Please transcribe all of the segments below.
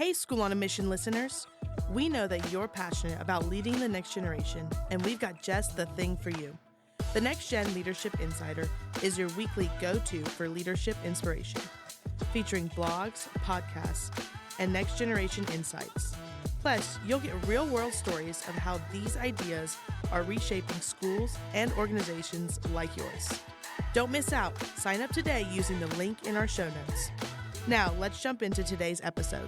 Hey, School on a Mission listeners. We know that you're passionate about leading the next generation, and we've got just the thing for you. The Next Gen Leadership Insider is your weekly go-to for leadership inspiration, featuring blogs, podcasts, and next generation insights. Plus, you'll get real-world stories of how these ideas are reshaping schools and organizations like yours. Don't miss out. Sign up today using the link in our show notes. Now, let's jump into today's episode.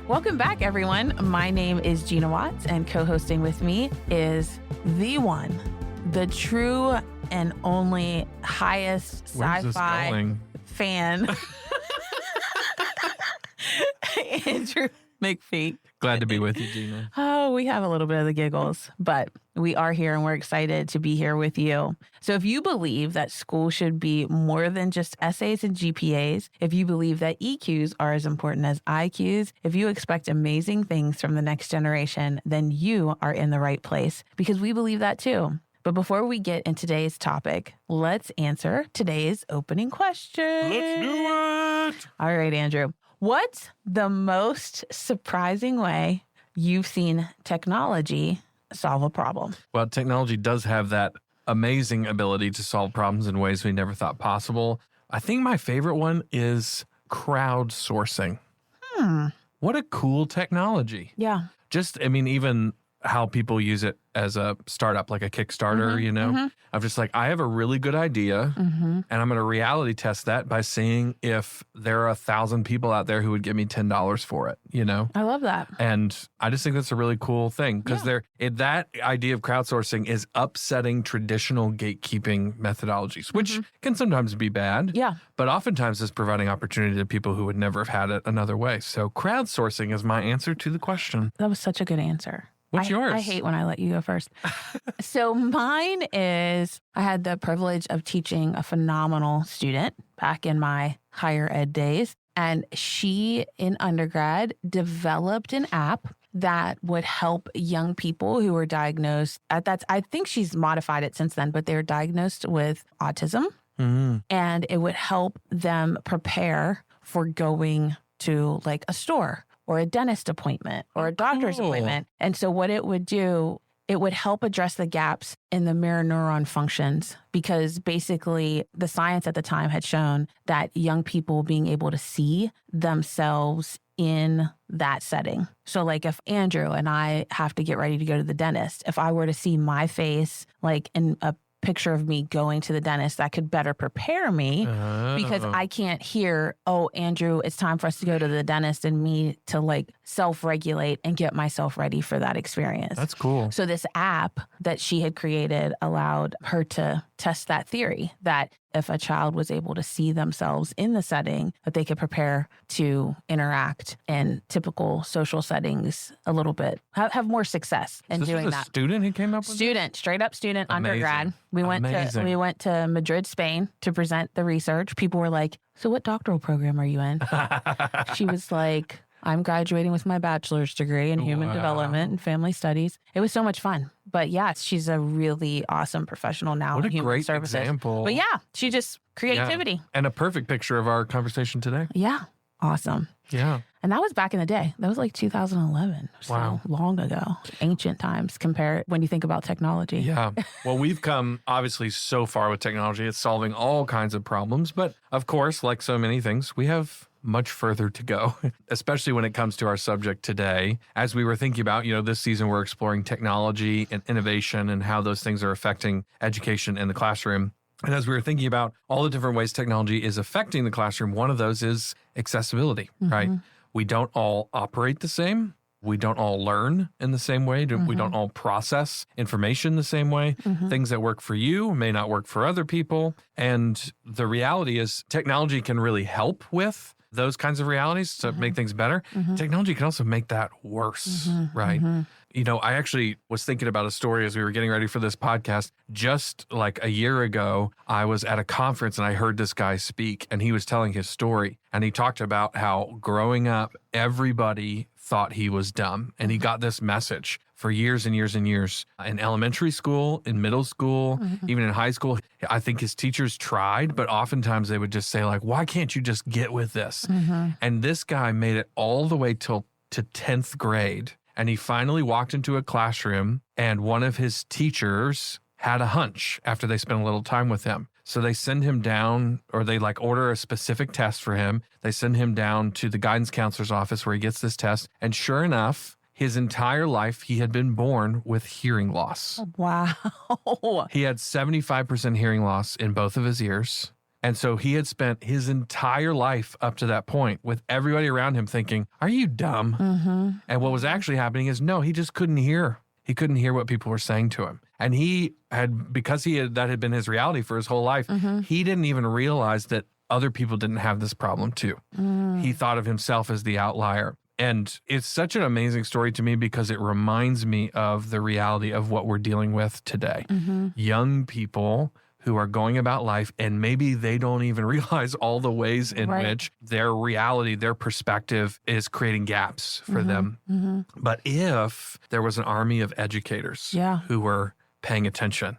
Welcome back, everyone. My name is Gina Watts, and co-hosting with me is the one, the true and only highest sci-fi fan, Andrew McPeak. Glad to be with you, Gina. Oh, we have a little bit of the giggles, but we are here and we're excited to be here with you. So if you believe that school should be more than just essays and GPAs, if you believe that EQs are as important as IQs, if you expect amazing things from the next generation, then you are in the right place because we believe that too. But before we get into today's topic, let's answer today's opening question. Let's do it. All right, Andrew. What's the most surprising way you've seen technology solve a problem? Well, technology does have that amazing ability to solve problems in ways we never thought possible. I think my favorite one is crowdsourcing. What a cool technology. Yeah. Even how people use it as a startup, like a Kickstarter, I'm just like, I have a really good idea and I'm going to reality test that by seeing if there are 1,000 people out there who would give me $10 for it, I love that. And I just think that's a really cool thing because that idea of crowdsourcing is upsetting traditional gatekeeping methodologies, which can sometimes be bad. Yeah. But oftentimes is providing opportunity to people who would never have had it another way. So crowdsourcing is my answer to the question. That was such a good answer. What's yours? I hate when I let you go first. So mine is, I had the privilege of teaching a phenomenal student back in my higher ed days. And she, in undergrad, developed an app that would help young people who were diagnosed I think she's modified it since then, but they were diagnosed with autism. And it would help them prepare for going to like a store or a dentist appointment or a doctor's appointment. And so what it would do, it would help address the gaps in the mirror neuron functions because basically the science at the time had shown that young people being able to see themselves in that setting. So like if Andrew and I have to get ready to go to the dentist, if I were to see my face like in a picture of me going to the dentist, that could better prepare me because I can't hear, oh, Andrew, it's time for us to go to the dentist and me to like self-regulate and get myself ready for that experience. That's cool. So this app that she had created allowed her to test that theory that if a child was able to see themselves in the setting, that they could prepare to interact in typical social settings a little bit, have more success in doing that. Student who came up with Student, straight up student, Amazing. undergrad. We went to Madrid, Spain to present the research. People were like, so what doctoral program are you in? She was like, I'm graduating with my bachelor's degree in human development and family studies. It was so much fun. But yeah, she's a really awesome professional now in human services. What a great example. But yeah, she just creativity. Yeah. And a perfect picture of our conversation today. Yeah. Awesome. Yeah. And that was back in the day. That was like 2011. So Wow. long ago. Ancient times compared when you think about technology. Yeah. Well, we've come obviously so far with technology. It's solving all kinds of problems. But of course, like so many things, we have much further to go, especially when it comes to our subject today. As we were thinking about, this season we're exploring technology and innovation and how those things are affecting education in the classroom. And as we were thinking about all the different ways technology is affecting the classroom, one of those is accessibility, right? We don't all operate the same. We don't all learn in the same way. We don't all process information the same way. Things that work for you may not work for other people. And the reality is technology can really help with those kinds of realities to make things better. Technology can also make that worse, right? I actually was thinking about a story as we were getting ready for this podcast. Just like a year ago, I was at a conference and I heard this guy speak, and he was telling his story. And he talked about how growing up, everybody thought he was dumb. And he got this message for years and years and years in elementary school, in middle school, even in high school. I think his teachers tried, but oftentimes they would just say, like, why can't you just get with this? And this guy made it all the way to 10th grade. And he finally walked into a classroom, and one of his teachers had a hunch after they spent a little time with him. So they send him down, or they order a specific test for him. They send him down to the guidance counselor's office where he gets this test. And sure enough, his entire life, he had been born with hearing loss. Wow. He had 75% hearing loss in both of his ears. And so he had spent his entire life up to that point with everybody around him thinking, are you dumb? And what was actually happening is, no, he just couldn't hear. He couldn't hear what people were saying to him. And he had, because that had been his reality for his whole life, he didn't even realize that other people didn't have this problem too. He thought of himself as the outlier. And it's such an amazing story to me because it reminds me of the reality of what we're dealing with today. Young people who are going about life, and maybe they don't even realize all the ways in which their reality, their perspective is creating gaps for them. But if there was an army of educators who were paying attention,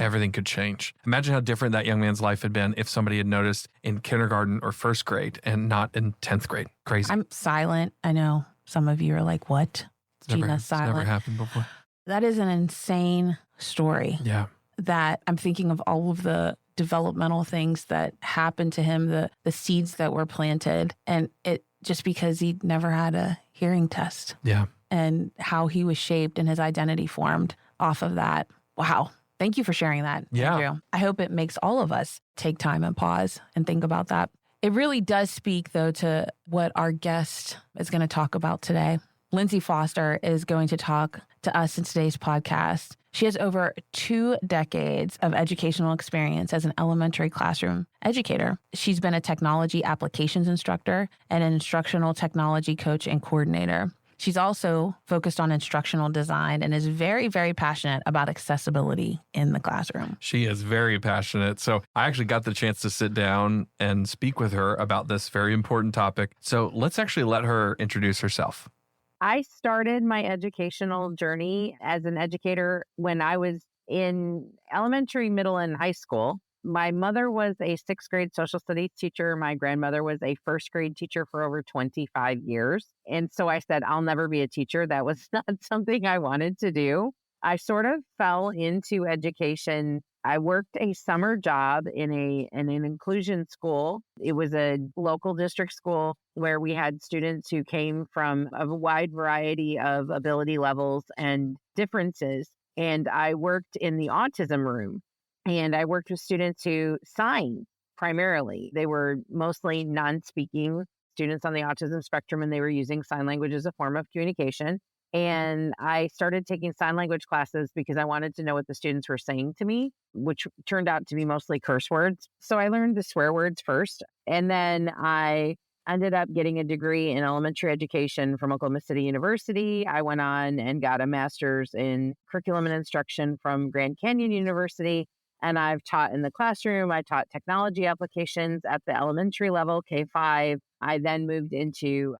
everything could change. Imagine how different that young man's life had been if somebody had noticed in kindergarten or first grade and not in 10th grade. Crazy. I'm silent. I know some of you are like, what? Gina's silent. It's never happened before. That is an insane story. Yeah. That I'm thinking of all of the developmental things that happened to him, the seeds that were planted, and it just because he never had a hearing test. Yeah. And how he was shaped and his identity formed off of that. Wow. Thank you for sharing that, Andrew. I hope it makes all of us take time and pause and think about that. It really does speak, though, to what our guest is going to talk about today. Lindsay Foster is going to talk to us in today's podcast. She has over 2 decades of educational experience as an elementary classroom educator. She's been a technology applications instructor and an instructional technology coach and coordinator. She's also focused on instructional design and is very, very passionate about accessibility in the classroom. She is very passionate. So I actually got the chance to sit down and speak with her about this very important topic. So let's actually let her introduce herself. I started my educational journey as an educator when I was in elementary, middle, and high school. My mother was a 6th grade social studies teacher. My grandmother was a 1st grade teacher for over 25 years. And so I said, I'll never be a teacher. That was not something I wanted to do. I sort of fell into education. I worked a summer job in an inclusion school. It was a local district school where we had students who came from a wide variety of ability levels and differences. And I worked in the autism room. And I worked with students who signed primarily. They were mostly non-speaking students on the autism spectrum, and they were using sign language as a form of communication. And I started taking sign language classes because I wanted to know what the students were saying to me, which turned out to be mostly curse words. So I learned the swear words first. And then I ended up getting a degree in elementary education from Oklahoma City University. I went on and got a master's in curriculum and instruction from Grand Canyon University. And I've taught in the classroom. I taught technology applications at the elementary level, K-5. I then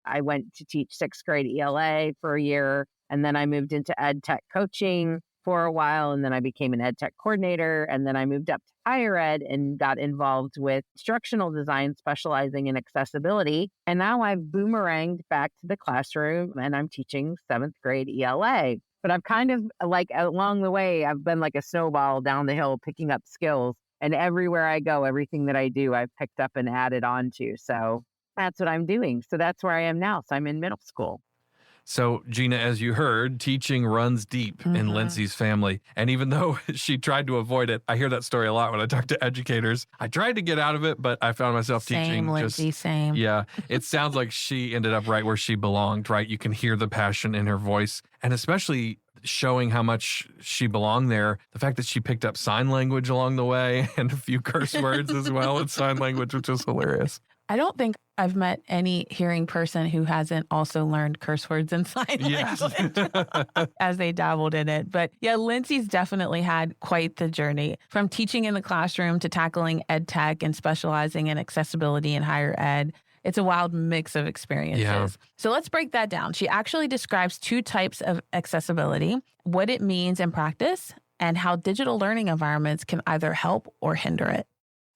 I went to teach 6th grade ELA for a year. And then I moved into ed tech coaching for a while. And then I became an ed tech coordinator. And then I moved up to higher ed and got involved with instructional design, specializing in accessibility. And now I've boomeranged back to the classroom and I'm teaching 7th grade ELA. But I've kind of along the way, I've been like a snowball down the hill, picking up skills. And everywhere I go, everything that I do, I've picked up and added on to. So that's what I'm doing. So that's where I am now. So I'm in middle school. So, Gina, as you heard, teaching runs deep in Lindsay's family. And even though she tried to avoid it, I hear that story a lot when I talk to educators. I tried to get out of it, but I found myself teaching. Lindsay, same. Yeah. It sounds like she ended up right where she belonged, right? You can hear the passion in her voice. And especially showing how much she belonged there, the fact that she picked up sign language along the way and a few curse words as well in sign language, which was hilarious. I don't think I've met any hearing person who hasn't also learned curse words and sign Yes. language as they dabbled in it. But yeah, Lindsay's definitely had quite the journey from teaching in the classroom to tackling ed tech and specializing in accessibility in higher ed. It's a wild mix of experiences. Yeah. So let's break that down. She actually describes two types of accessibility, what it means in practice, and how digital learning environments can either help or hinder it.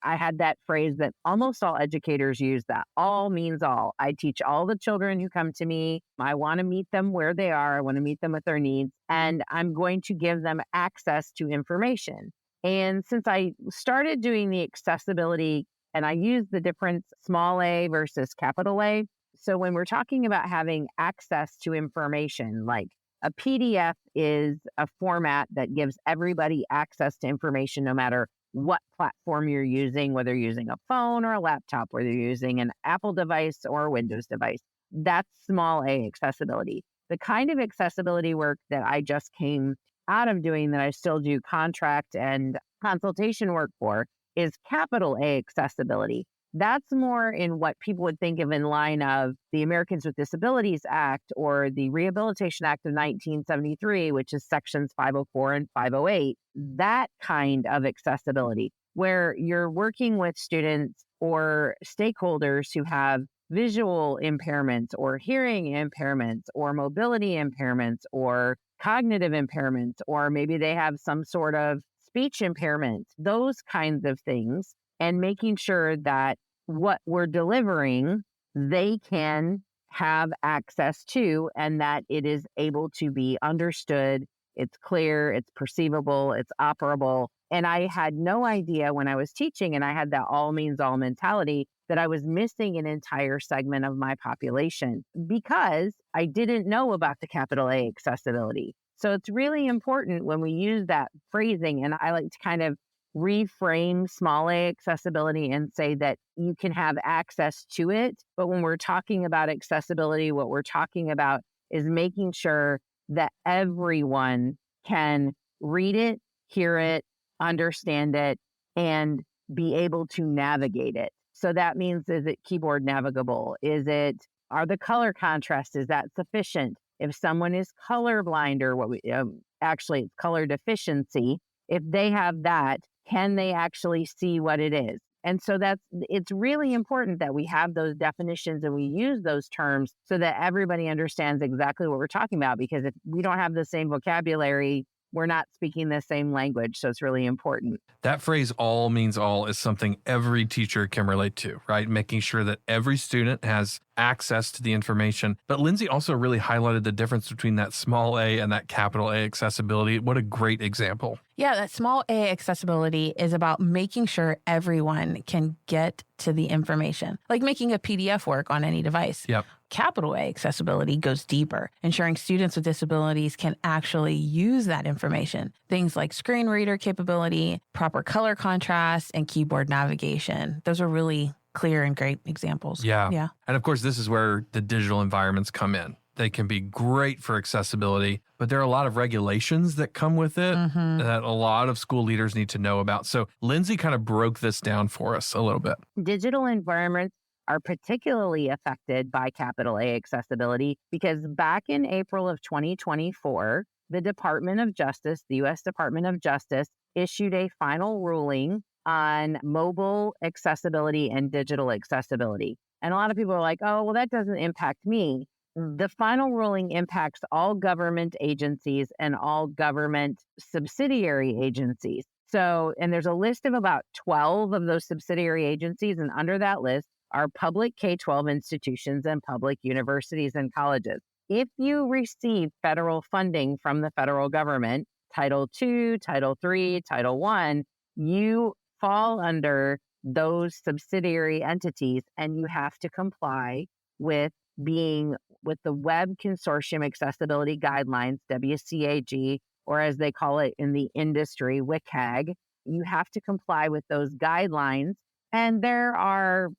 I had that phrase that almost all educators use, that all means all. I teach all the children who come to me. I want to meet them where they are. I want to meet them with their needs, and I'm going to give them access to information. And since I started doing the accessibility, and I use the difference small a versus capital A. So when we're talking about having access to information, like a PDF is a format that gives everybody access to information no matter what platform you're using, whether you're using a phone or a laptop, whether you're using an Apple device or a Windows device. That's small a accessibility. The kind of accessibility work that I just came out of doing, that I still do contract and consultation work for, is capital A accessibility. That's more in what people would think of in line of the Americans with Disabilities Act or the Rehabilitation Act of 1973, which is sections 504 and 508, that kind of accessibility, where you're working with students or stakeholders who have visual impairments or hearing impairments or mobility impairments or cognitive impairments, or maybe they have some sort of speech impairment, those kinds of things, and making sure that what we're delivering, they can have access to, and that it is able to be understood, it's clear, it's perceivable, it's operable. And I had no idea when I was teaching, and I had that all means all mentality, that I was missing an entire segment of my population because I didn't know about the capital A accessibility. So it's really important when we use that phrasing, and I like to kind of reframe small a accessibility and say that you can have access to it. But when we're talking about accessibility, what we're talking about is making sure that everyone can read it, hear it, understand it, and be able to navigate it. So that means, is it keyboard navigable? Are the color contrast, is that sufficient? If someone is colorblind, or actually it's color deficiency, if they have that, can they actually see what it is? And so it's really important that we have those definitions and we use those terms so that everybody understands exactly what we're talking about. Because if we don't have the same vocabulary, we're not speaking the same language. So it's really important. That phrase, all means all, is something every teacher can relate to, right? Making sure that every student has access to the information. But Lindsay also really highlighted the difference between that small a and that capital A accessibility. What a great example. Yeah, that small a accessibility is about making sure everyone can get to the information, like making a PDF work on any device. Yep. Capital A accessibility goes deeper, ensuring students with disabilities can actually use that information. Things like screen reader capability, proper color contrast, and keyboard navigation. Those are really clear and great examples. Yeah. And of course, this is where the digital environments come in. They can be great for accessibility, but there are a lot of regulations that come with it that a lot of school leaders need to know about. So Lindsay kind of broke this down for us a little bit. Digital environments are particularly affected by capital A accessibility because back in April of 2024, the Department of Justice, the U.S. Department of Justice, issued a final ruling on mobile accessibility and digital accessibility. And a lot of people are like, oh, well, that doesn't impact me. The final ruling impacts all government agencies and all government subsidiary agencies. So, and there's a list of about 12 of those subsidiary agencies, and under that list are public K-12 institutions and public universities and colleges. If you receive federal funding from the federal government, Title II, Title III, Title I, you fall under those subsidiary entities, and you have to comply with the Web Consortium Accessibility Guidelines, WCAG, or as they call it in the industry, WCAG. You have to comply with those guidelines. And they're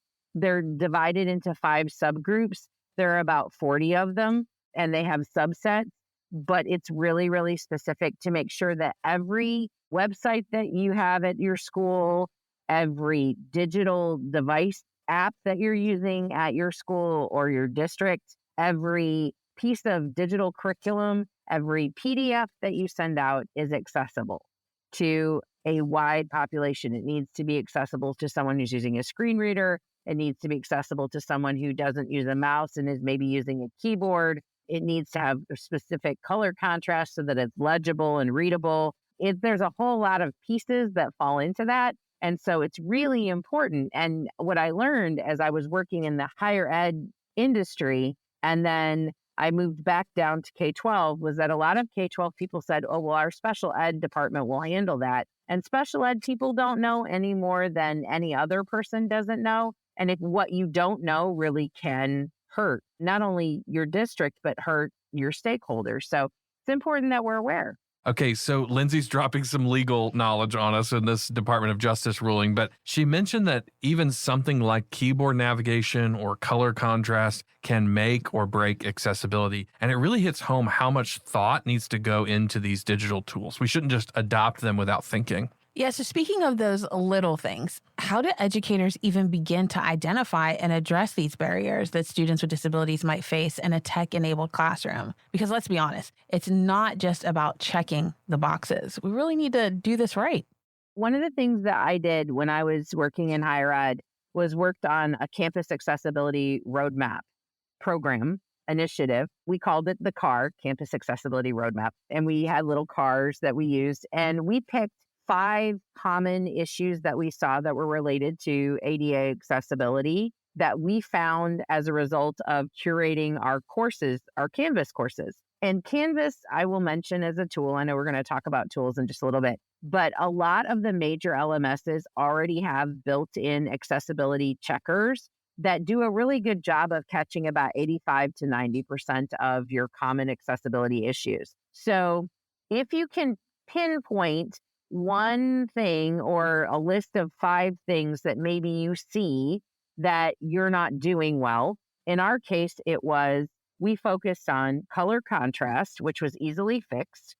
divided into 5 subgroups. There are about 40 of them, and they have subsets, but it's really, really specific to make sure that every website that you have at your school, every digital device app that you're using at your school or your district, every piece of digital curriculum, every PDF that you send out is accessible to a wide population. It needs to be accessible to someone who's using a screen reader. It needs to be accessible to someone who doesn't use a mouse and is maybe using a keyboard. It needs to have a specific color contrast so that it's legible and readable. There's a whole lot of pieces that fall into that. And so it's really important. And what I learned as I was working in the higher ed industry, and then I moved back down to K-12, was that a lot of K-12 people said, oh, well, our special ed department will handle that. And special ed people don't know any more than any other person doesn't know. And if what you don't know really can hurt not only your district, but hurt your stakeholders. So it's important that we're aware. Okay, so Lindsay's dropping some legal knowledge on us in this Department of Justice ruling, but she mentioned that even something like keyboard navigation or color contrast can make or break accessibility. And it really hits home how much thought needs to go into these digital tools. We shouldn't just adopt them without thinking. Yeah, so speaking of those little things, how do educators even begin to identify and address these barriers that students with disabilities might face in a tech-enabled classroom? Because let's be honest, it's not just about checking the boxes. We really need to do this right. One of the things that I did when I was working in higher ed was worked on a campus accessibility roadmap program initiative. We called it the CAR, Campus Accessibility Roadmap, and we had little cars that we used, and we picked 5 common issues that we saw that were related to ADA accessibility that we found as a result of curating our courses, our Canvas courses. And Canvas, I will mention as a tool. I know we're going to talk about tools in just a little bit, but a lot of the major LMSs already have built-in accessibility checkers that do a really good job of catching about 85 to 90% of your common accessibility issues. So if you can pinpoint one thing or a list of 5 things that maybe you see that you're not doing well. In our case, we focused on color contrast, which was easily fixed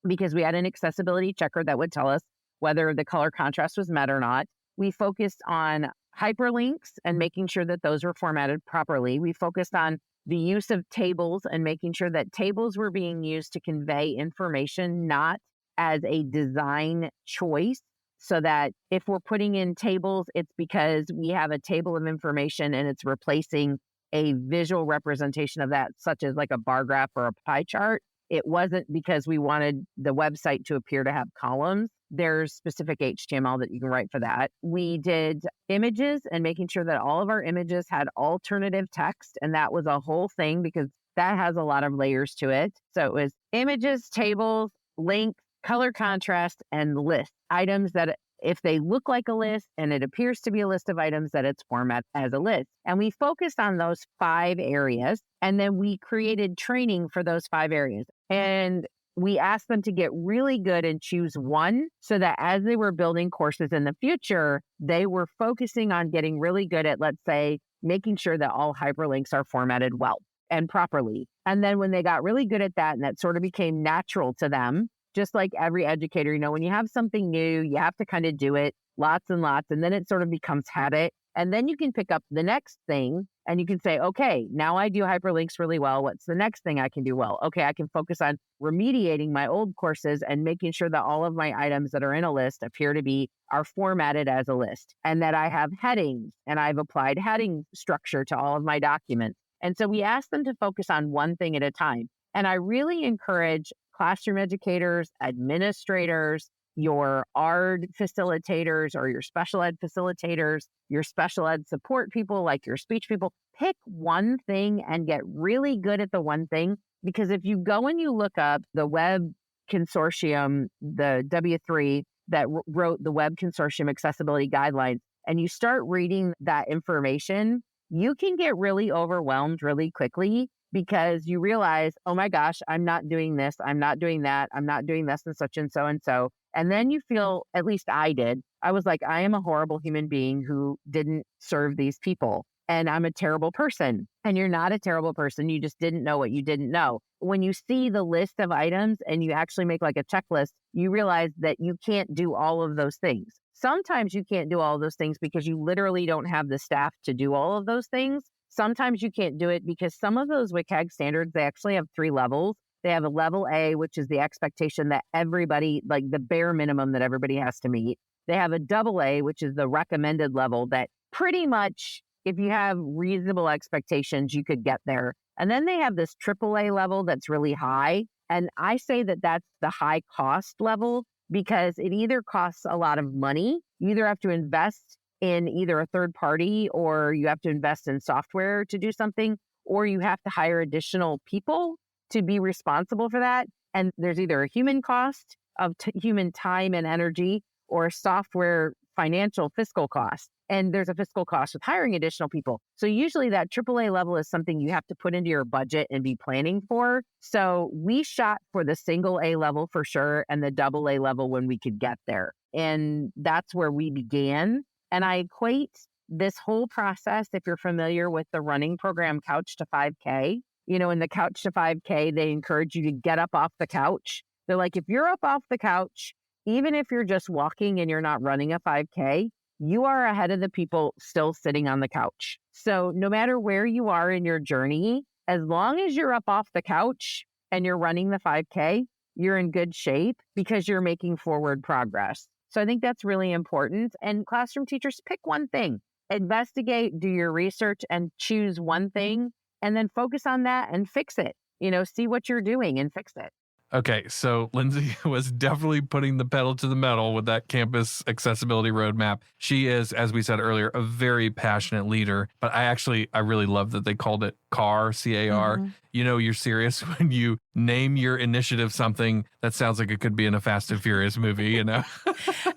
because we had an accessibility checker that would tell us whether the color contrast was met or not. We focused on hyperlinks and making sure that those were formatted properly. We focused on the use of tables and making sure that tables were being used to convey information, not as a design choice, so that if we're putting in tables, it's because we have a table of information and it's replacing a visual representation of that, such as like a bar graph or a pie chart. It wasn't because we wanted the website to appear to have columns. There's specific HTML that you can write for that. We did images and making sure that all of our images had alternative text. And that was a whole thing because that has a lot of layers to it. So it was images, tables, links, color contrast, and list items that if they look like a list and it appears to be a list of items, that it's formatted as a list. And we focused on those 5 areas, and then we created training for those 5 areas. And we asked them to get really good and choose one so that as they were building courses in the future, they were focusing on getting really good at, let's say, making sure that all hyperlinks are formatted well and properly. And then when they got really good at that, and that sort of became natural to them, just like every educator, when you have something new, you have to kind of do it lots and lots, and then it sort of becomes habit. And then you can pick up the next thing and you can say, okay, now I do hyperlinks really well. What's the next thing I can do well? Okay, I can focus on remediating my old courses and making sure that all of my items that are in a list are formatted as a list, and that I have headings and I've applied heading structure to all of my documents. And so we ask them to focus on one thing at a time. And I really encourage classroom educators, administrators, your ARD facilitators or your special ed facilitators, your special ed support people like your speech people, pick one thing and get really good at the one thing. Because if you go and you look up the Web Consortium, the W3 that wrote the Web Consortium Accessibility Guidelines, and you start reading that information, you can get really overwhelmed really quickly because you realize, oh my gosh, I'm not doing this, I'm not doing that, I'm not doing this and such and so and so. And then you feel, at least I did, I was like, I am a horrible human being who didn't serve these people. and I'm a terrible person. And you're not a terrible person. You just didn't know what you didn't know. When you see the list of items and you actually make like a checklist, you realize that you can't do all of those things. Sometimes you can't do all of those things because you literally don't have the staff to do all of those things. Sometimes you can't do it because some of those WCAG standards, they actually have 3 levels. They have a level A, which is the expectation that everybody, like the bare minimum that everybody has to meet. They have a double A, which is the recommended level that pretty much, if you have reasonable expectations, you could get there. And then they have this triple A level that's really high. And I say that that's the high cost level because it either costs a lot of money. You either have to invest in either a third party or you have to invest in software to do something, or you have to hire additional people to be responsible for that. And there's either a human cost of human time and energy or a software financial fiscal cost. And there's a fiscal cost with hiring additional people. So usually that AAA level is something you have to put into your budget and be planning for. So we shot for the single A level for sure and the double A level when we could get there. And that's where we began. And I equate this whole process, if you're familiar with the running program Couch to 5K, you know, in the Couch to 5K, they encourage you to get up off the couch. They're like, if you're up off the couch, even if you're just walking and you're not running a 5K, you are ahead of the people still sitting on the couch. So no matter where you are in your journey, as long as you're up off the couch and you're running the 5K, you're in good shape because you're making forward progress. So I think that's really important. And classroom teachers, pick one thing, investigate, do your research and choose one thing and then focus on that and fix it. You know, see what you're doing and fix it. Okay, so Lindsay was definitely putting the pedal to the metal with that campus accessibility roadmap. She is, as we said earlier, a very passionate leader, but I really love that they called it CAR, C-A-R. Mm-hmm. You know, you're serious when you name your initiative something that sounds like it could be in a Fast and Furious movie, you know?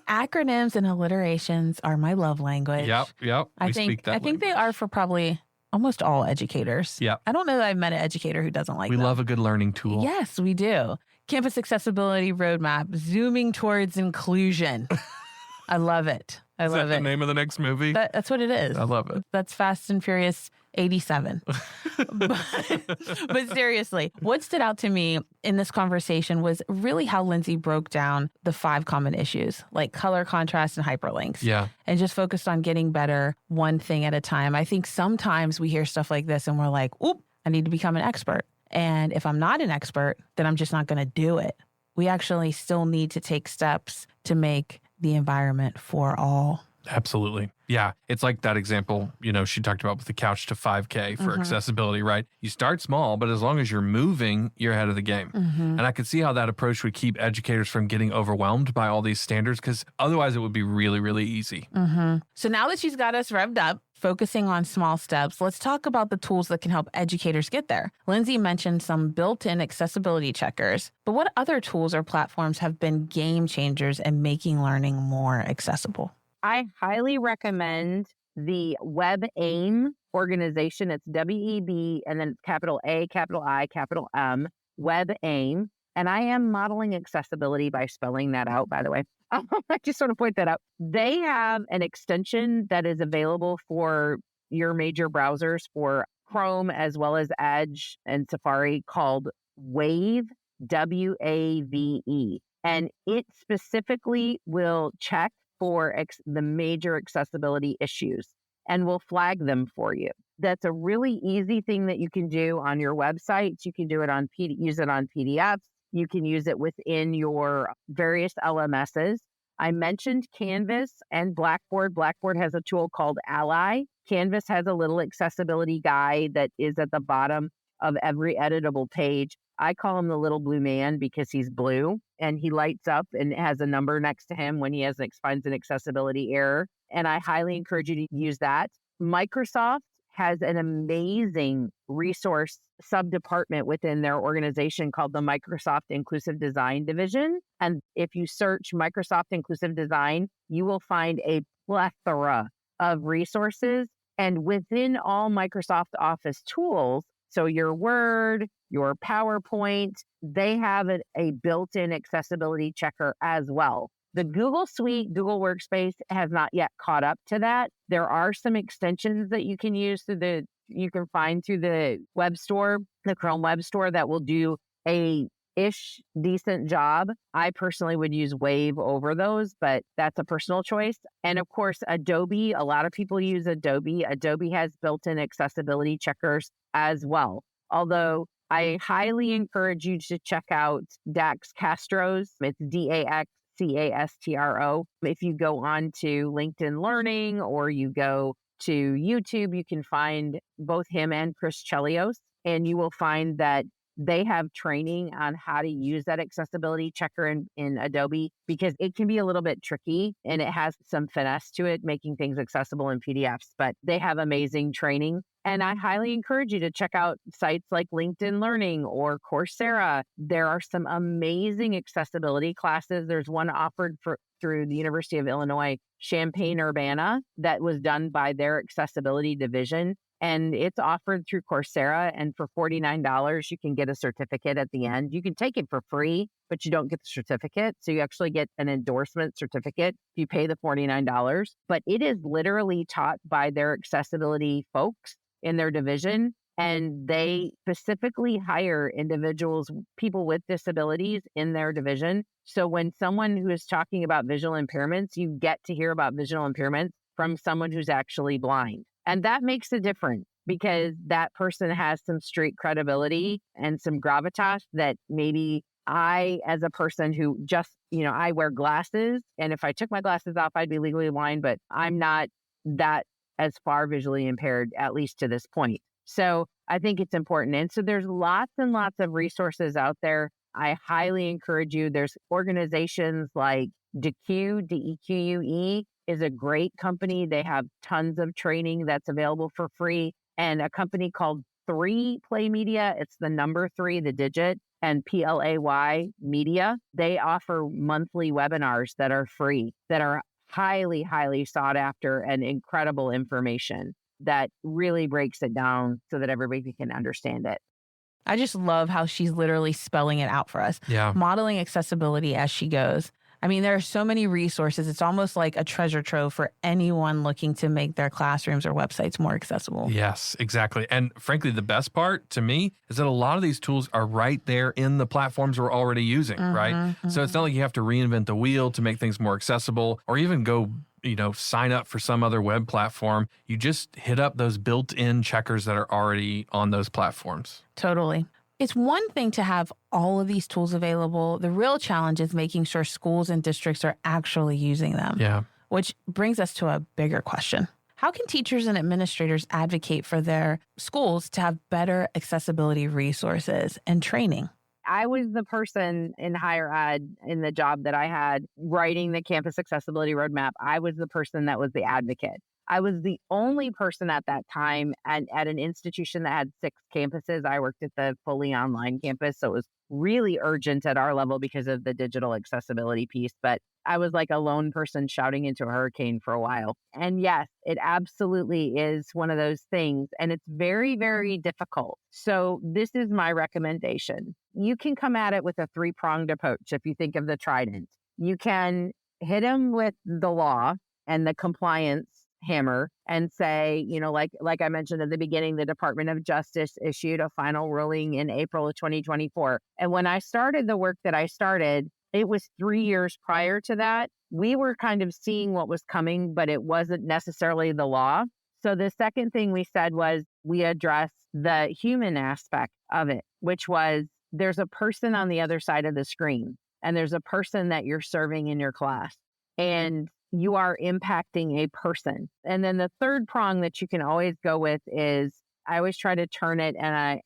Acronyms and alliterations are my love language. Yep. I think they are for probably almost all educators. Yeah. I don't know that I've met an educator who doesn't like We them. love a good learning tool. Yes, we do. Campus accessibility roadmap, zooming towards inclusion. I love it. Is that the name of the next movie? That's what it is. I love it. That's Fast and Furious 87. but seriously, what stood out to me in this conversation was really how Lindsay broke down the 5 common issues, like color contrast and hyperlinks. Yeah. And just focused on getting better one thing at a time. I think sometimes we hear stuff like this and we're like, oop, I need to become an expert. And if I'm not an expert, then I'm just not going to do it. We actually still need to take steps to make the environment for all. Absolutely. Yeah. It's like that example, you know, she talked about with the Couch to 5K for accessibility, right? You start small, but as long as you're moving, you're ahead of the game. And I could see how that approach would keep educators from getting overwhelmed by all these standards because otherwise it would be really, really easy. So now that she's got us revved up, focusing on small steps, let's talk about the tools that can help educators get there. Lindsay mentioned some built-in accessibility checkers, but what other tools or platforms have been game changers in making learning more accessible? I highly recommend the WebAIM organization. It's W-E-B and then capital A, capital I, capital M, WebAIM. And I am modeling accessibility by spelling that out, by the way. I just want to point that out. They have an extension that is available for your major browsers for Chrome as well as Edge and Safari called WAVE, W-A-V-E. And it specifically will check for the major accessibility issues and will flag them for you. That's a really easy thing that you can do on your websites. You can do it on use it on PDFs. You can use it within your various LMSs. I mentioned Canvas and Blackboard. Blackboard has a tool called Ally. Canvas has a little accessibility guide that is at the bottom of every editable page. I call him the little blue man because he's blue and he lights up and has a number next to him when he finds an accessibility error. And I highly encourage you to use that. Microsoft has an amazing resource sub-department within their organization called the Microsoft Inclusive Design Division. And if you search Microsoft Inclusive Design, you will find a plethora of resources. And within all Microsoft Office tools, so your Word, your PowerPoint, they have a built-in accessibility checker as well. The Google Suite, Google Workspace has not yet caught up to that. There are some extensions that you can use you can find through the web store, the Chrome web store, that will do a decent job. I personally would use Wave over those, but that's a personal choice. And of course, Adobe, a lot of people use Adobe. Adobe has built-in accessibility checkers as well. Although I highly encourage you to check out Dax Castro's. It's DAXCASTRO. If you go on to LinkedIn Learning or you go to YouTube, you can find both him and Chris Chelios, and you will find that they have training on how to use that accessibility checker in Adobe, because it can be a little bit tricky and it has some finesse to it, making things accessible in PDFs, but they have amazing training. And I highly encourage you to check out sites like LinkedIn Learning or Coursera. There are some amazing accessibility classes. There's one offered through the University of Illinois Champaign-Urbana that was done by their accessibility division. And it's offered through Coursera. And for $49, you can get a certificate at the end. You can take it for free, but you don't get the certificate. So you actually get an endorsement certificate if you pay the $49. But it is literally taught by their accessibility folks in their division. And they specifically hire people with disabilities in their division. So when someone who is talking about visual impairments, you get to hear about visual impairments from someone who's actually blind. And that makes a difference, because that person has some street credibility and some gravitas that maybe I, as a person who just, I wear glasses, and if I took my glasses off, I'd be legally blind, but I'm not that as far visually impaired, at least to this point. So I think it's important. And so there's lots and lots of resources out there. I highly encourage you. There's organizations like DEQUE, DEQUE, is a great company. They have tons of training that's available for free. And a company called 3 Play Media, it's the number 3, the digit, and PLAY Media. They offer monthly webinars that are free, that are highly, highly sought after, and incredible information that really breaks it down so that everybody can understand it. I just love how she's literally spelling it out for us. Yeah. Modeling accessibility as she goes. I mean, there are so many resources. It's almost like a treasure trove for anyone looking to make their classrooms or websites more accessible. Yes, exactly. And frankly, the best part to me is that a lot of these tools are right there in the platforms we're already using, right? So it's not like you have to reinvent the wheel to make things more accessible, or even go, sign up for some other web platform. You just hit up those built-in checkers that are already on those platforms. Totally. It's one thing to have all of these tools available. The real challenge is making sure schools and districts are actually using them. Yeah. Which brings us to a bigger question. How can teachers and administrators advocate for their schools to have better accessibility resources and training? I was the person in higher ed, in the job that I had, writing the campus accessibility roadmap. I was the person that was the advocate. I was the only person at that time at an institution that had 6 campuses. I worked at the fully online campus, so it was really urgent at our level because of the digital accessibility piece. But I was like a lone person shouting into a hurricane for a while. And yes, it absolutely is one of those things. And it's very, very difficult. So this is my recommendation. You can come at it with a 3-pronged approach. If you think of the trident, you can hit them with the law and the compliance hammer and say, like I mentioned at the beginning, the Department of Justice issued a final ruling in April of 2024. And when I started the work that I started, it was 3 years prior to that. We were kind of seeing what was coming, but it wasn't necessarily the law. So the second thing we said was we addressed the human aspect of it, which was there's a person on the other side of the screen, and there's a person that you're serving in your class. And you are impacting a person. And then the third prong that you can always go with is, I always try to turn it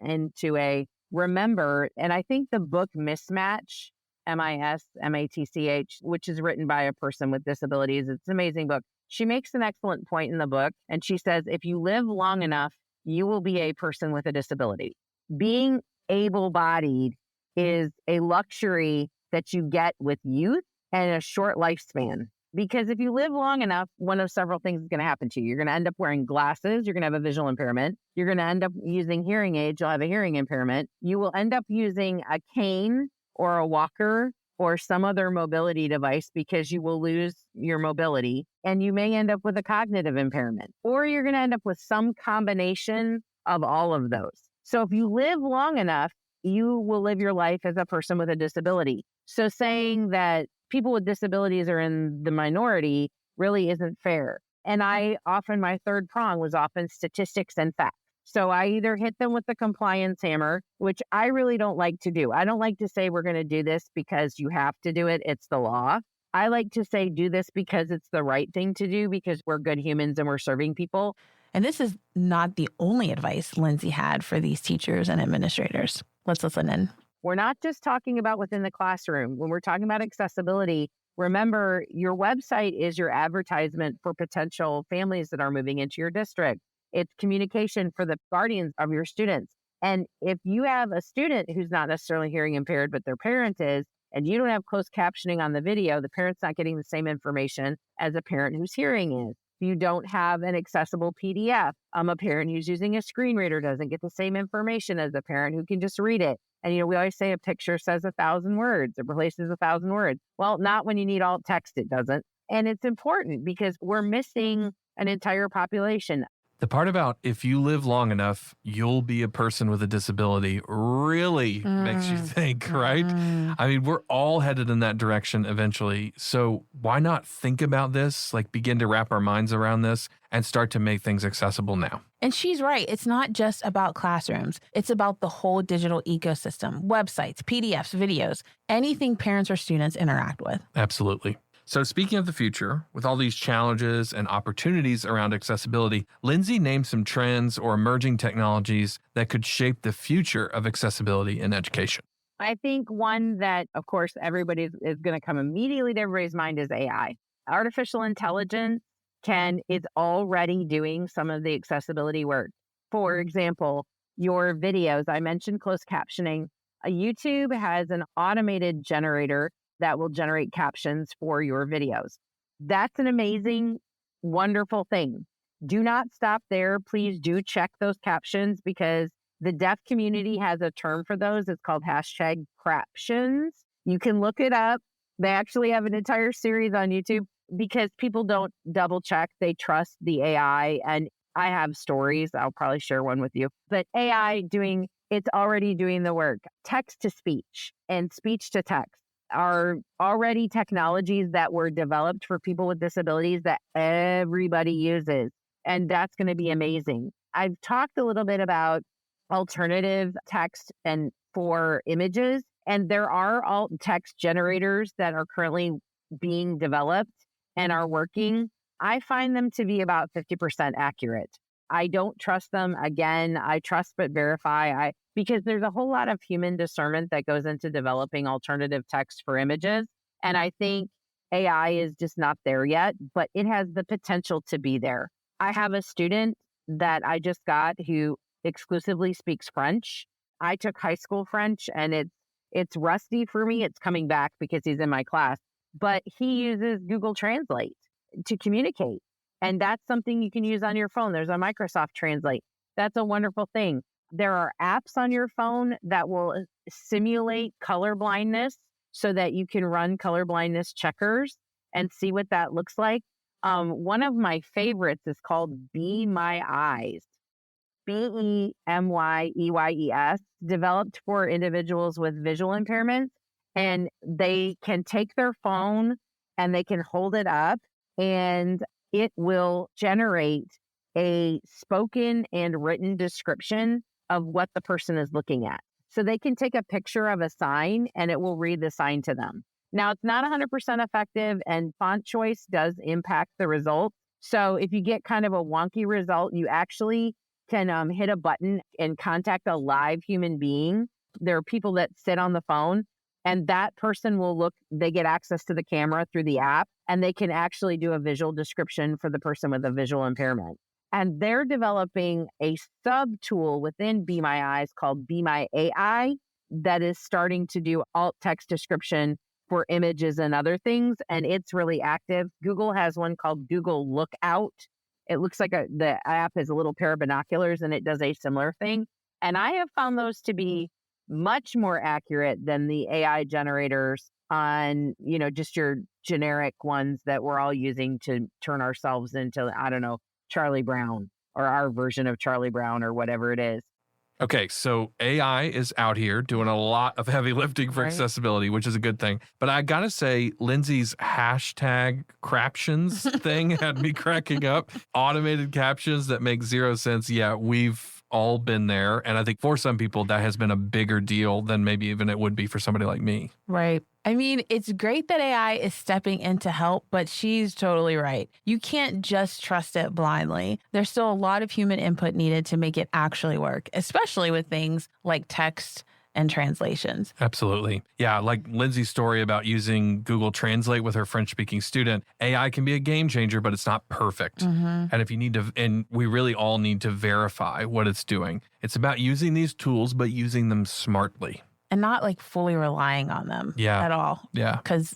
into a remember. And I think the book Mismatch, MISMATCH, which is written by a person with disabilities, it's an amazing book. She makes an excellent point in the book. And she says, if you live long enough, you will be a person with a disability. Being able-bodied is a luxury that you get with youth and a short lifespan. Because if you live long enough, one of several things is going to happen to you. You're going to end up wearing glasses. You're going to have a visual impairment. You're going to end up using hearing aids. You'll have a hearing impairment. You will end up using a cane or a walker or some other mobility device because you will lose your mobility and you may end up with a cognitive impairment, or you're going to end up with some combination of all of those. So if you live long enough, you will live your life as a person with a disability. So saying that people with disabilities are in the minority really isn't fair. And my third prong was often statistics and facts. So I either hit them with the compliance hammer, which I really don't like to do. I don't like to say we're going to do this because you have to do it. It's the law. I like to say do this because it's the right thing to do because we're good humans and we're serving people. And this is not the only advice Lindsay had for these teachers and administrators. Let's listen in. We're not just talking about within the classroom. When we're talking about accessibility, remember your website is your advertisement for potential families that are moving into your district. It's communication for the guardians of your students. And if you have a student who's not necessarily hearing impaired, but their parent is, and you don't have closed captioning on the video, the parent's not getting the same information as a parent whose hearing is. If you don't have an accessible PDF, a parent who's using a screen reader doesn't get the same information as a parent who can just read it. And, we always say a picture says 1,000 words. It replaces 1,000 words. Well, not when you need alt text, it doesn't. And it's important because we're missing an entire population. The part about if you live long enough, you'll be a person with a disability really makes you think, right? I mean, we're all headed in that direction eventually. So why not think about this, begin to wrap our minds around this and start to make things accessible now? And she's right. It's not just about classrooms. It's about the whole digital ecosystem, websites, PDFs, videos, anything parents or students interact with. Absolutely. So speaking of the future, with all these challenges and opportunities around accessibility, Lindsay named some trends or emerging technologies that could shape the future of accessibility in education. I think one that, of course, everybody is going to come immediately to everybody's mind is AI. Artificial intelligence is already doing some of the accessibility work. For example, your videos, I mentioned closed captioning. YouTube has an automated generator that will generate captions for your videos. That's an amazing, wonderful thing. Do not stop there. Please do check those captions because the deaf community has a term for those. It's called #craptions. You can look it up. They actually have an entire series on YouTube because people don't double check. They trust the AI. And I have stories. I'll probably share one with you. But AI it's already doing the work. Text to speech and speech to text are already technologies that were developed for people with disabilities that everybody uses. And that's going to be amazing. I've talked a little bit about alternative text and for images, and there are alt text generators that are currently being developed and are working. I find them to be about 50% accurate. I don't trust them. Again, I trust but verify. Because there's a whole lot of human discernment that goes into developing alternative text for images. And I think AI is just not there yet, but it has the potential to be there. I have a student that I just got who exclusively speaks French. I took high school French and it's rusty for me. It's coming back because he's in my class, but he uses Google Translate to communicate. And that's something you can use on your phone. There's a Microsoft Translate. That's a wonderful thing. There are apps on your phone that will simulate color blindness so that you can run color blindness checkers and see what that looks like. One of my favorites is called Be My Eyes, BEMYEYES, developed for individuals with visual impairments. And they can take their phone and they can hold it up and it will generate a spoken and written description of what the person is looking at. So they can take a picture of a sign and it will read the sign to them. Now, it's not 100% effective and font choice does impact the result. So if you get kind of a wonky result, you actually can hit a button and contact a live human being. There are people that sit on the phone and that person they get access to the camera through the app and they can actually do a visual description for the person with a visual impairment. And they're developing a sub tool within Be My Eyes called Be My AI that is starting to do alt text description for images and other things. And it's really active. Google has one called Google Lookout. It looks like the app has a little pair of binoculars and it does a similar thing. And I have found those to be much more accurate than the AI generators on, just your generic ones that we're all using to turn ourselves into, I don't know, Charlie Brown or our version of Charlie Brown or whatever it is. Okay, so AI is out here doing a lot of heavy lifting for accessibility, which is a good thing. But I gotta say, Lindsay's hashtag craptions thing had me cracking up. Automated captions that make zero sense. Yeah, we've all been there. And I think for some people, that has been a bigger deal than maybe even it would be for somebody like me. Right. I mean, it's great that AI is stepping in to help, but she's totally right. You can't just trust it blindly. There's still a lot of human input needed to make it actually work, especially with things like text and translations. Absolutely. Yeah, like Lindsay's story about using Google Translate with her French-speaking student. AI can be a game changer, but it's not perfect. And if you need to, and we really all need to verify what it's doing. It's about using these tools, but using them smartly. And not like fully relying on them at all. Yeah. Because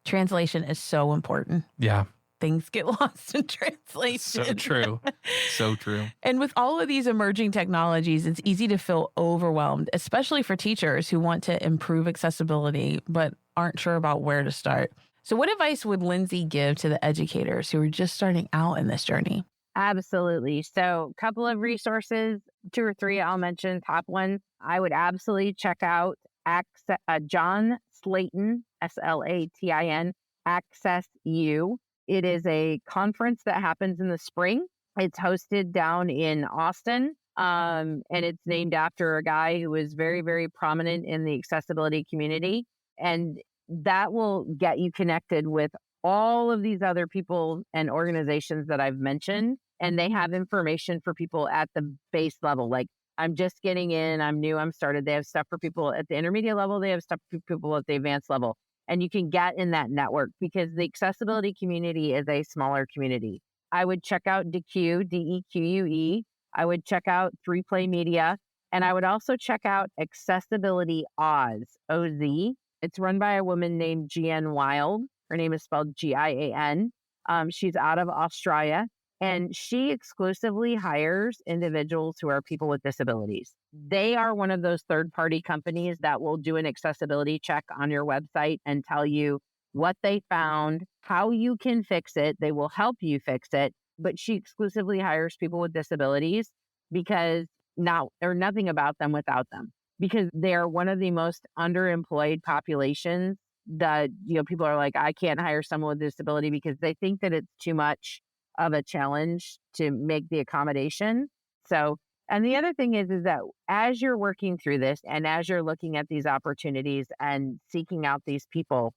translation is so important. Yeah. Things get lost in translation. So true. So true. And with all of these emerging technologies, it's easy to feel overwhelmed, especially for teachers who want to improve accessibility but aren't sure about where to start. So what advice would Lindsay give to the educators who are just starting out in this journey? Absolutely. So a couple of resources, 2 or 3 I'll mention. Top one, I would absolutely check out John Slayton, Slatin, Access U. It is a conference that happens in the spring. It's hosted down in Austin, and it's named after a guy who was very, very prominent in the accessibility community. And that will get you connected with all of these other people and organizations that I've mentioned. And they have information for people at the base level. Like, I'm just getting in, I'm new, I'm started. They have stuff for people at the intermediate level. They have stuff for people at the advanced level. And you can get in that network because the accessibility community is a smaller community. I would check out DEQUE, DEQUE. I would check out 3Play Media. And I would also check out Accessibility Oz, OZ. It's run by a woman named Gian Wild. Her name is spelled Gian. She's out of Australia, and she exclusively hires individuals who are people with disabilities. They are one of those third-party companies that will do an accessibility check on your website and tell you what they found, how you can fix it. They will help you fix it, but she exclusively hires people with disabilities because there's nothing about them without them, because they're one of the most underemployed populations that, people are like, I can't hire someone with a disability because they think that it's too much of a challenge to make the accommodation. So, and the other thing is that as you're working through this and as you're looking at these opportunities and seeking out these people,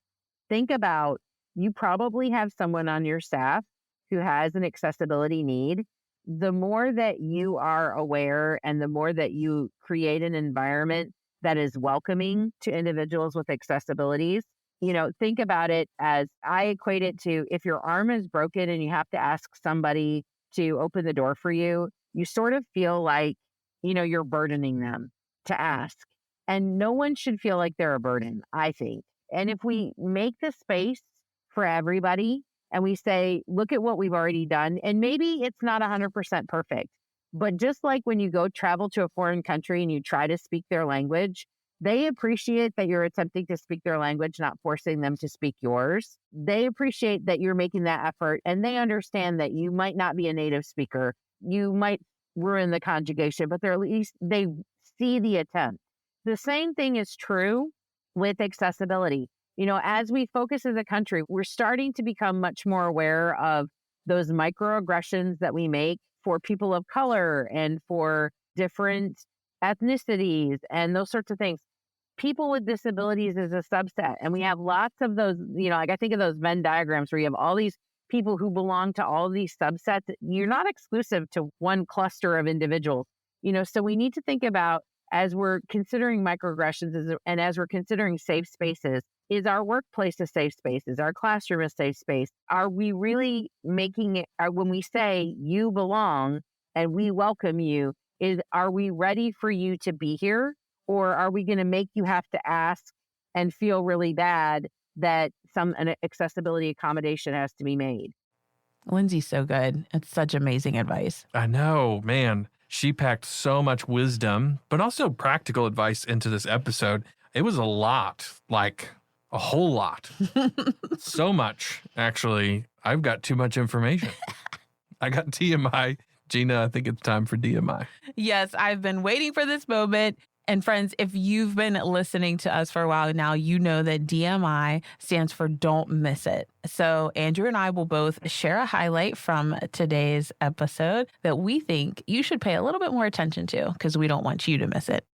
think about, you probably have someone on your staff who has an accessibility need. The more that you are aware and the more that you create an environment that is welcoming to individuals with accessibilities, think about it as, I equate it to, if your arm is broken and you have to ask somebody to open the door for you, you sort of feel like, you're burdening them to ask. And no one should feel like they're a burden, I think. And if we make the space for everybody and we say, look at what we've already done, and maybe it's not 100% perfect, but just like when you go travel to a foreign country and you try to speak their language, they appreciate that you're attempting to speak their language, not forcing them to speak yours. They appreciate that you're making that effort, and they understand that you might not be a native speaker. You might ruin the conjugation, but at least they see the attempt. The same thing is true with accessibility. As we focus as a country, we're starting to become much more aware of those microaggressions that we make for people of color and for different ethnicities and those sorts of things. People with disabilities is a subset. And we have lots of those, like I think of those Venn diagrams where you have all these people who belong to all these subsets. You're not exclusive to one cluster of individuals, so we need to think about, as we're considering microaggressions and as we're considering safe spaces, is our workplace a safe space? Is our classroom a safe space? Are we really making it, when we say you belong and we welcome you, are we ready for you to be here? Or are we going to make you have to ask and feel really bad that an accessibility accommodation has to be made? Lindsay's so good. It's such amazing advice. I know, man. She packed so much wisdom, but also practical advice into this episode. It was a lot A whole lot. So much. Actually, I've got too much information. I got TMI. Gina, I think it's time for DMI. Yes, I've been waiting for this moment. And friends, if you've been listening to us for a while now, you know that DMI stands for Don't Miss It. So Andrew and I will both share a highlight from today's episode that we think you should pay a little bit more attention to because we don't want you to miss it.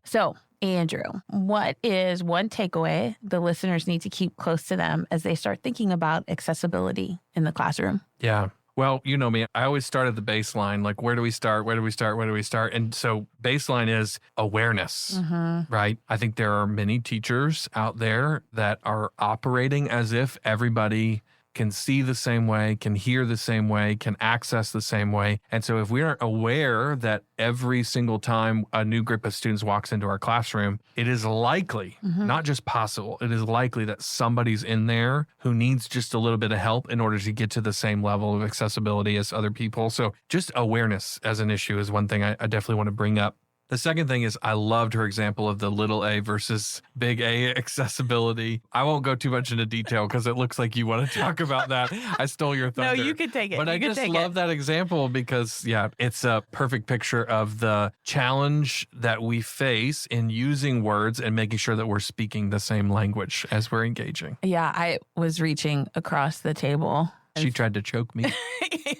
So, Andrew, what is one takeaway the listeners need to keep close to them as they start thinking about accessibility in the classroom? Yeah. Well, you know me, I always start at the baseline. Like, where do we start? Where do we start? Where do we start? And so baseline is awareness, right? I think there are many teachers out there that are operating as if everybody can see the same way, can hear the same way, can access the same way. And so if we aren't aware that every single time a new group of students walks into our classroom, it is likely, not just possible, it is likely that somebody's in there who needs just a little bit of help in order to get to the same level of accessibility as other people. So just awareness as an issue is one thing I definitely want to bring up. The second thing is I loved her example of the little a versus big A accessibility. I won't go too much into detail because it looks like you want to talk about that. I stole your thunder. No, you can take it. But I just love that example because, yeah, it's a perfect picture of the challenge that we face in using words and making sure that we're speaking the same language as we're engaging. Yeah, I was reaching across the table. She tried to choke me.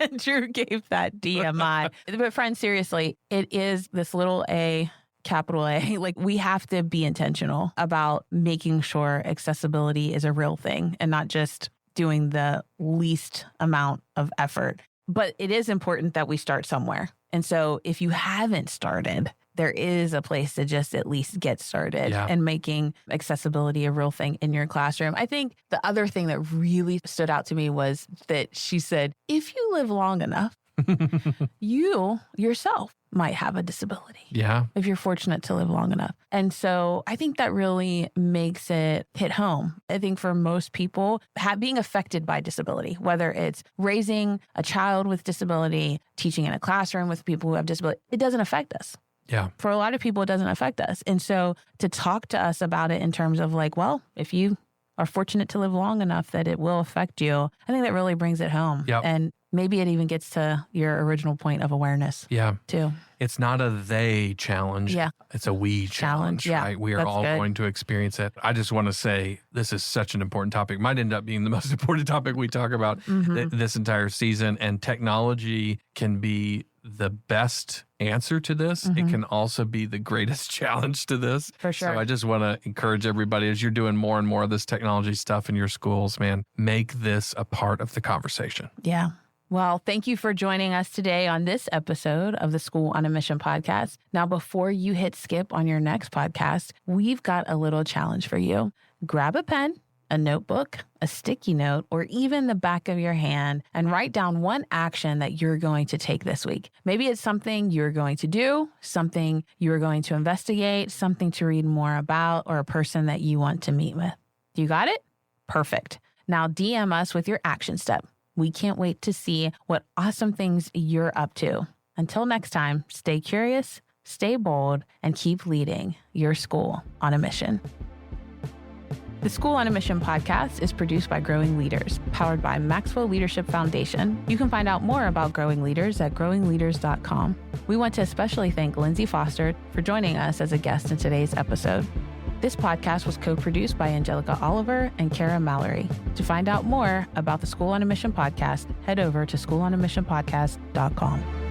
Andrew gave that DMI. But friends, seriously, it is this little a, capital A. Like, we have to be intentional about making sure accessibility is a real thing and not just doing the least amount of effort. But it is important that we start somewhere. And so if you haven't started, there is a place to just at least get started and making accessibility a real thing in your classroom. I think the other thing that really stood out to me was that she said, if you live long enough, you yourself might have a disability. Yeah. If you're fortunate to live long enough. And so I think that really makes it hit home. I think for most people, being affected by disability, whether it's raising a child with disability, teaching in a classroom with people who have disability, it doesn't affect us. Yeah. For a lot of people, it doesn't affect us. And so to talk to us about it in terms of like, well, if you are fortunate to live long enough that it will affect you, I think that really brings it home. Yep. And maybe it even gets to your original point of awareness. Yeah. Too. It's not a they challenge. Yeah. It's a we challenge, Yeah. right? We are That's all good. going to experience it. I just want to say this is such an important topic. Might end up being the most important topic we talk about this entire season. And technology can be the best answer to this. It can also be the greatest challenge to this. For sure. So I just want to encourage everybody as you're doing more and more of this technology stuff in your schools, man, make this a part of the conversation. Yeah. Well, thank you for joining us today on this episode of the School on a Mission podcast. Now, before you hit skip on your next podcast, we've got a little challenge for you. Grab a pen, a notebook, a sticky note, or even the back of your hand and write down one action that you're going to take this week. Maybe it's something you're going to do, something you're going to investigate, something to read more about, or a person that you want to meet with. You got it? Perfect. Now DM us with your action step. We can't wait to see what awesome things you're up to. Until next time, stay curious, stay bold, and keep leading your school on a mission. The School on a Mission podcast is produced by Growing Leaders, powered by Maxwell Leadership Foundation. You can find out more about Growing Leaders at growingleaders.com. We want to especially thank Lindsay Foster for joining us as a guest in today's episode. This podcast was co-produced by Angelica Oliver and Kara Mallory. To find out more about the School on a Mission podcast, head over to schoolonamissionpodcast.com.